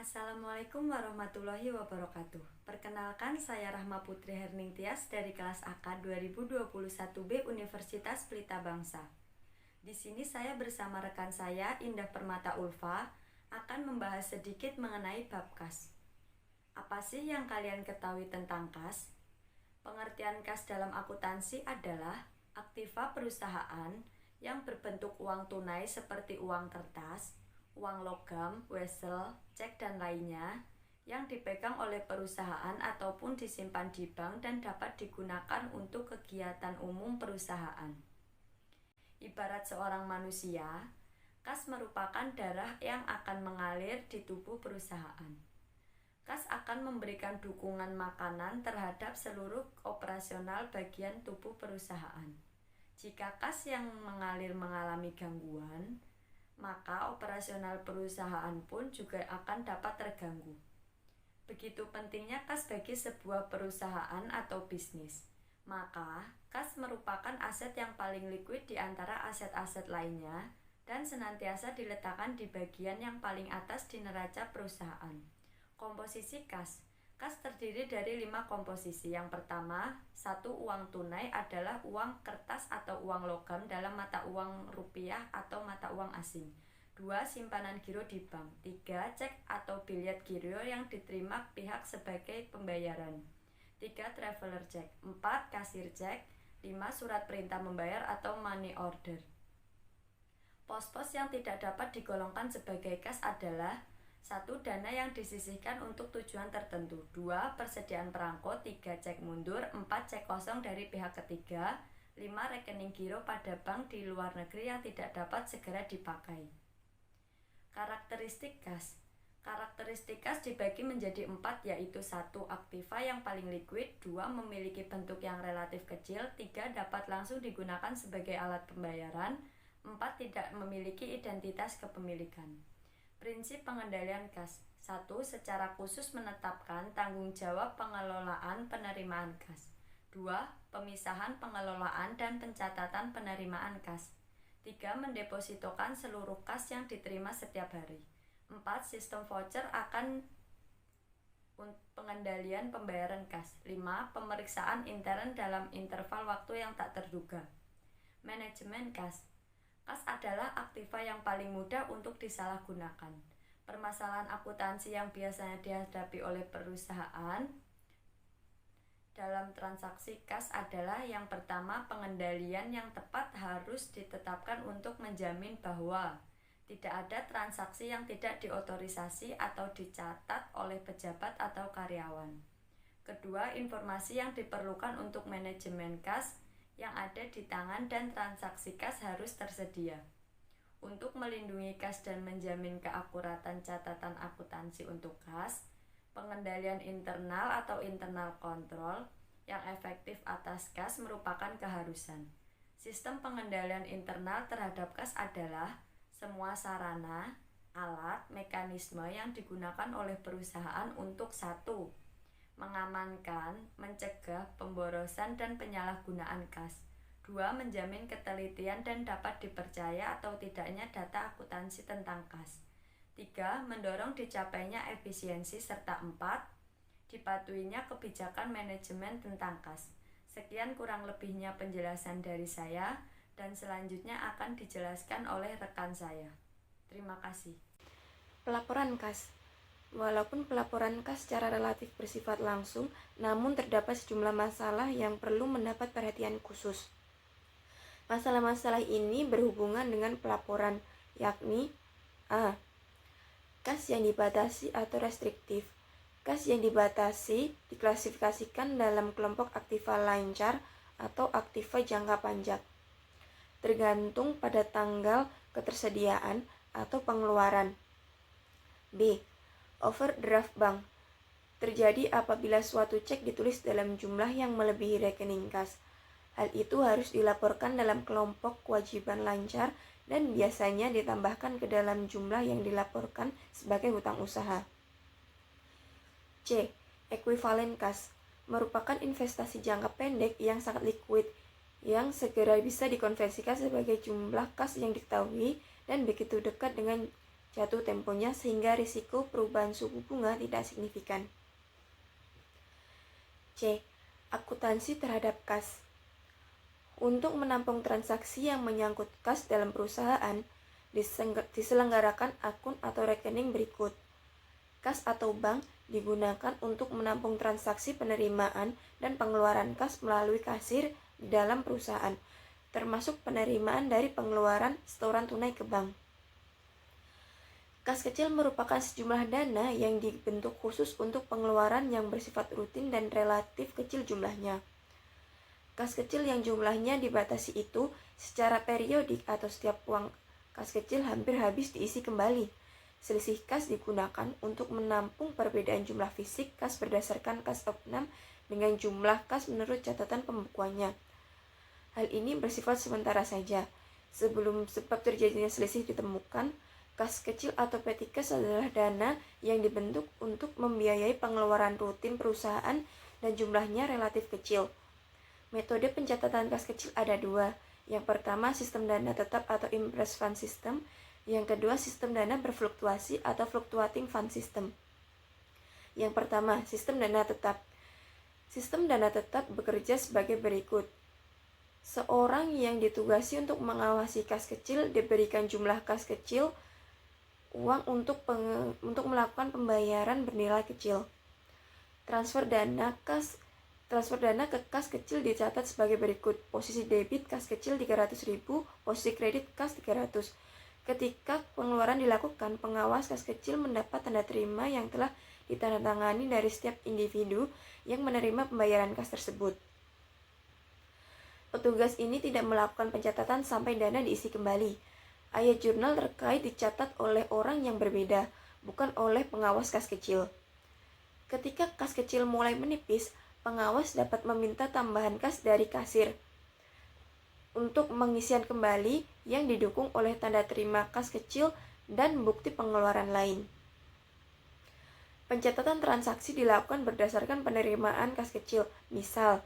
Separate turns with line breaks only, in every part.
Assalamualaikum warahmatullahi wabarakatuh. Perkenalkan, saya Rahma Putri Herning Tias dari kelas AK 2021B Universitas Pelita Bangsa. Di sini saya bersama rekan saya Indah Permata Ulfa akan membahas sedikit mengenai bab kas. Apa sih yang kalian ketahui tentang kas? Pengertian kas dalam akuntansi adalah aktiva perusahaan yang berbentuk uang tunai seperti uang kertas, uang logam, wesel, cek dan lainnya yang dipegang oleh perusahaan ataupun disimpan di bank dan dapat digunakan untuk kegiatan umum perusahaan. Ibarat seorang manusia, kas merupakan darah yang akan mengalir di tubuh perusahaan. Kas akan memberikan dukungan makanan terhadap seluruh operasional bagian tubuh perusahaan. Jika kas yang mengalir mengalami gangguan, maka operasional perusahaan pun juga akan dapat terganggu. Begitu pentingnya kas bagi sebuah perusahaan atau bisnis. Maka, kas merupakan aset yang paling likuid di antara aset-aset lainnya dan senantiasa diletakkan di bagian yang paling atas di neraca perusahaan. Komposisi kas. Kas terdiri dari 5 komposisi. Yang pertama, 1 uang tunai adalah uang kertas atau uang logam dalam mata uang rupiah atau mata uang asing. 2 simpanan giro di bank. 3 cek atau bilet giro yang diterima pihak sebagai pembayaran. 3 traveler cek. 4 kasir cek. 5 surat perintah membayar atau money order. Pos-pos yang tidak dapat digolongkan sebagai kas adalah 1. Dana yang disisihkan untuk tujuan tertentu. 2. Persediaan perangko. 3. Cek mundur. 4. Cek kosong dari pihak ketiga. 5. Rekening giro pada bank di luar negeri yang tidak dapat segera dipakai. Karakteristik kas. Karakteristik kas dibagi menjadi 4, yaitu 1. Aktiva yang paling likuid. 2. Memiliki bentuk yang relatif kecil. 3. Dapat langsung digunakan sebagai alat pembayaran. 4. Tidak memiliki identitas kepemilikan. Prinsip pengendalian kas. 1. Secara khusus menetapkan tanggung jawab pengelolaan penerimaan kas. 2. Pemisahan pengelolaan dan pencatatan penerimaan kas. 3. Mendepositokan seluruh kas yang diterima setiap hari. 4. Sistem voucher akan pengendalian pembayaran kas. 5. Pemeriksaan intern dalam interval waktu yang tak terduga. Manajemen kas. Kas adalah aktiva yang paling mudah untuk disalahgunakan. Permasalahan akuntansi yang biasanya dihadapi oleh perusahaan dalam transaksi kas adalah yang pertama, pengendalian yang tepat harus ditetapkan untuk menjamin bahwa tidak ada transaksi yang tidak diotorisasi atau dicatat oleh pejabat atau karyawan. Kedua, informasi yang diperlukan untuk manajemen kas yang ada di tangan dan transaksi kas harus tersedia. Untuk melindungi kas dan menjamin keakuratan catatan akuntansi untuk kas, pengendalian internal atau internal control yang efektif atas kas merupakan keharusan. Sistem pengendalian internal terhadap kas adalah semua sarana, alat, mekanisme yang digunakan oleh perusahaan untuk 1. Mengamankan, mencegah pemborosan dan penyalahgunaan kas. 2. Menjamin ketelitian dan dapat dipercaya atau tidaknya data akuntansi tentang kas. 3. Mendorong dicapainya efisiensi serta 4. Dipatuhinya kebijakan manajemen tentang kas. Sekian kurang lebihnya penjelasan dari saya dan selanjutnya akan dijelaskan oleh rekan saya. Terima kasih.
Pelaporan kas. Walaupun pelaporan kas secara relatif bersifat langsung, namun terdapat sejumlah masalah yang perlu mendapat perhatian khusus. Masalah-masalah ini berhubungan dengan pelaporan, yakni A. Kas yang dibatasi atau restriktif. Kas yang dibatasi diklasifikasikan dalam kelompok aktiva lancar atau aktiva jangka panjang, tergantung pada tanggal ketersediaan atau pengeluaran. B. Overdraft bank terjadi apabila suatu cek ditulis dalam jumlah yang melebihi rekening kas. Hal itu harus dilaporkan dalam kelompok kewajiban lancar dan biasanya ditambahkan ke dalam jumlah yang dilaporkan sebagai hutang usaha. C. Ekuivalen kas merupakan investasi jangka pendek yang sangat likuid yang segera bisa dikonversikan sebagai jumlah kas yang diketahui dan begitu dekat dengan jatuh temponya sehingga risiko perubahan suku bunga tidak signifikan. C. Akuntansi terhadap kas. Untuk menampung transaksi yang menyangkut kas dalam perusahaan, diselenggarakan akun atau rekening berikut. Kas atau bank digunakan untuk menampung transaksi penerimaan dan pengeluaran kas melalui kasir di dalam perusahaan, termasuk penerimaan dari pengeluaran setoran tunai ke bank. Kas kecil merupakan sejumlah dana yang dibentuk khusus untuk pengeluaran yang bersifat rutin dan relatif kecil jumlahnya. Kas kecil yang jumlahnya dibatasi itu secara periodik atau setiap uang kas kecil hampir habis diisi kembali. Selisih kas digunakan untuk menampung perbedaan jumlah fisik kas berdasarkan kas opnam dengan jumlah kas menurut catatan pembukuannya. Hal ini bersifat sementara saja. Sebelum sebab terjadinya selisih ditemukan, kas kecil atau petty cash adalah dana yang dibentuk untuk membiayai pengeluaran rutin perusahaan dan jumlahnya relatif kecil. Metode pencatatan kas kecil ada dua. Yang pertama, sistem dana tetap atau impress fund system. Yang kedua, sistem dana berfluktuasi atau fluctuating fund system. Yang pertama, sistem dana tetap. Sistem dana tetap bekerja sebagai berikut. Seorang yang ditugasi untuk mengawasi kas kecil diberikan jumlah kas kecil, uang untuk melakukan pembayaran bernilai kecil. Transfer dana ke kas kecil dicatat sebagai berikut. Posisi debit kas kecil 300.000, posisi kredit kas 300. Ketika pengeluaran dilakukan, pengawas kas kecil mendapat tanda terima yang telah ditandatangani dari setiap individu yang menerima pembayaran kas tersebut. Petugas ini tidak melakukan pencatatan sampai dana diisi kembali. Ayat jurnal terkait dicatat oleh orang yang berbeda, bukan oleh pengawas kas kecil. Ketika kas kecil mulai menipis, pengawas dapat meminta tambahan kas dari kasir untuk pengisian kembali yang didukung oleh tanda terima kas kecil dan bukti pengeluaran lain. Pencatatan transaksi dilakukan berdasarkan penerimaan kas kecil. Misal,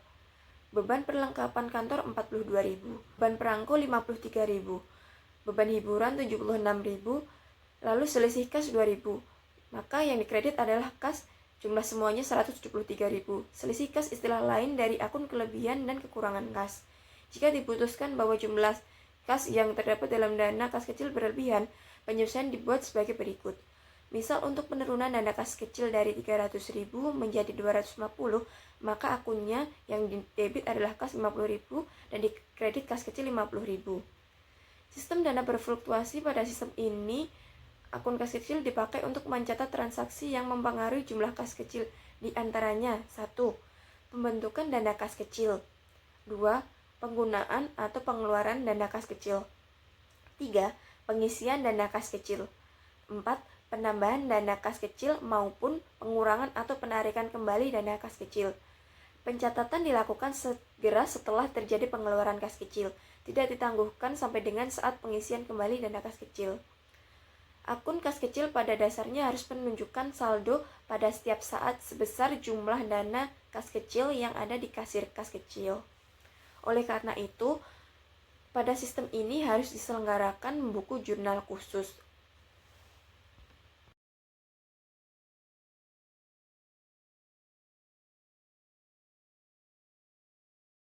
beban perlengkapan kantor 42.000, beban perangko 53.000, beban hiburan 76.000, lalu selisih kas 2.000. Maka yang dikredit adalah kas jumlah semuanya 173.000. Selisih kas istilah lain dari akun kelebihan dan kekurangan kas. Jika diputuskan bahwa jumlah kas yang terdapat dalam dana kas kecil berlebihan, penyelesaian dibuat sebagai berikut. Misal untuk penurunan dana kas kecil dari 300.000 menjadi 250, maka akunnya yang debit adalah kas 50.000 dan dikredit kas kecil 50.000. Sistem dana berfluktuasi. Pada sistem ini, akun kas kecil dipakai untuk mencatat transaksi yang mempengaruhi jumlah kas kecil, di antaranya 1. Pembentukan dana kas kecil. 2. Penggunaan atau pengeluaran dana kas kecil. 3. Pengisian dana kas kecil. 4. Penambahan dana kas kecil maupun pengurangan atau penarikan kembali dana kas kecil. Pencatatan dilakukan segera setelah terjadi pengeluaran kas kecil, tidak ditangguhkan sampai dengan saat pengisian kembali dana kas kecil. Akun kas kecil pada dasarnya harus menunjukkan saldo pada setiap saat sebesar jumlah dana kas kecil yang ada di kasir kas kecil. Oleh karena itu, pada sistem ini harus diselenggarakan buku jurnal khusus